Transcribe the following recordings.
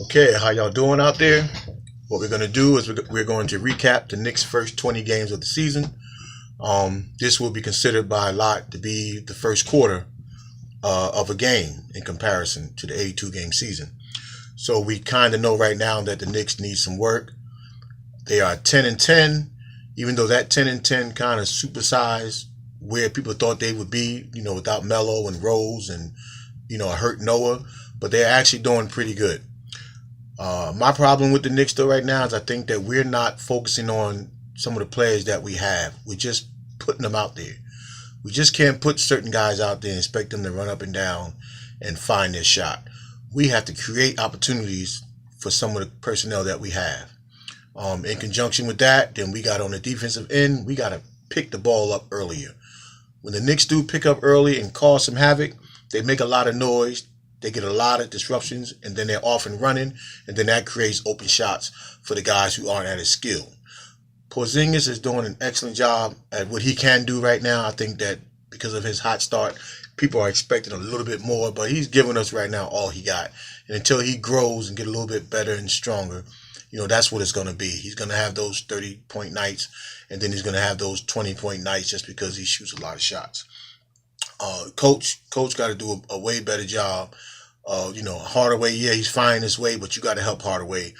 Okay, how y'all doing out there? What we're going to do is we're going to recap the Knicks' first 20 games of the season. This will be considered by a lot to be the first quarter of a game in comparison to the 82-game season. So we kind of know right now that the Knicks need some work. They are 10-10, even though that 10-10 kind of supersized where people thought they would be, without Melo and Rose and, a hurt Noah, but they're actually doing pretty good. My problem with the Knicks though right now is I think that we're not focusing on some of the players that we have. We're just putting them out there. We just can't put certain guys out there and expect them to run up and down and find their shot. We have to create opportunities for some of the personnel that we have. In conjunction with that, then we got on the defensive end, we got to pick the ball up earlier. When the Knicks do pick up early and cause some havoc, they make a lot of noise. They get a lot of disruptions, and then they're off and running, and then that creates open shots for the guys who aren't at his skill. Porzingis is doing an excellent job at what he can do right now. I think that because of his hot start, people are expecting a little bit more, but he's giving us right now all he got. And until he grows and get a little bit better and stronger, that's what it's going to be. He's going to have those 30-point nights, and then he's going to have those 20-point nights just because he shoots a lot of shots. Coach got to do a way better job. Hardaway, yeah, he's fine this way, but you got to help Hardaway,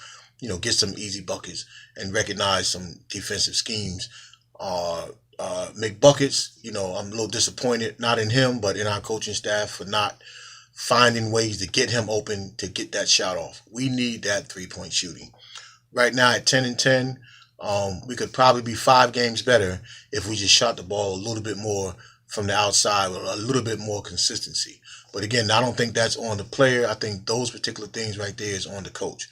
get some easy buckets and recognize some defensive schemes. Make buckets. I'm a little disappointed, not in him, but in our coaching staff for not finding ways to get him open to get that shot off. We need that 3-point shooting. Right now at 10-10, we could probably be 5 games better if we just shot the ball a little bit more from the outside with a little bit more consistency. But again, I don't think that's on the player. I think those particular things right there is on the coach.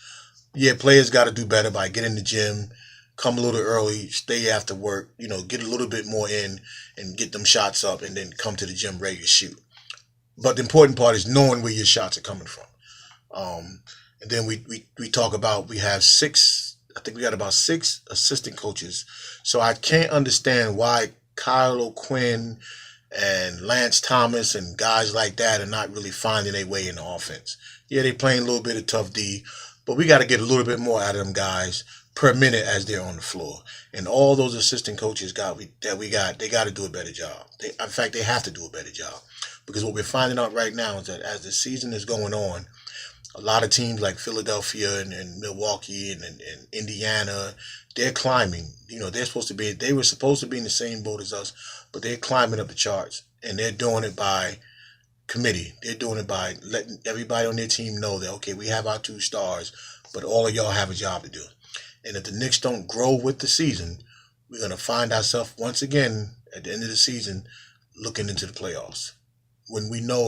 Yeah, players got to do better by getting in the gym, come a little early, stay after work, get a little bit more in and get them shots up and then come to the gym ready to shoot. But the important part is knowing where your shots are coming from. And then we talk about we have 6, I think we got about 6 assistant coaches. So I can't understand why Kyle O'Quinn and Lance Thomas and guys like that are not really finding their way in the offense. Yeah, they playing a little bit of tough D, but we got to get a little bit more out of them guys per minute as they're on the floor. And all those assistant coaches they got to do a better job. In fact, they have to do a better job, because what we're finding out right now is that as the season is going on, a lot of teams like Philadelphia and Milwaukee and Indiana, they're climbing. They were supposed to be in the same boat as us, but they're climbing up the charts, and they're doing it by committee. They're doing it by letting everybody on their team know that, okay, we have our 2 stars, but all of y'all have a job to do. And if the Knicks don't grow with the season, we're going to find ourselves once again at the end of the season looking into the playoffs when we know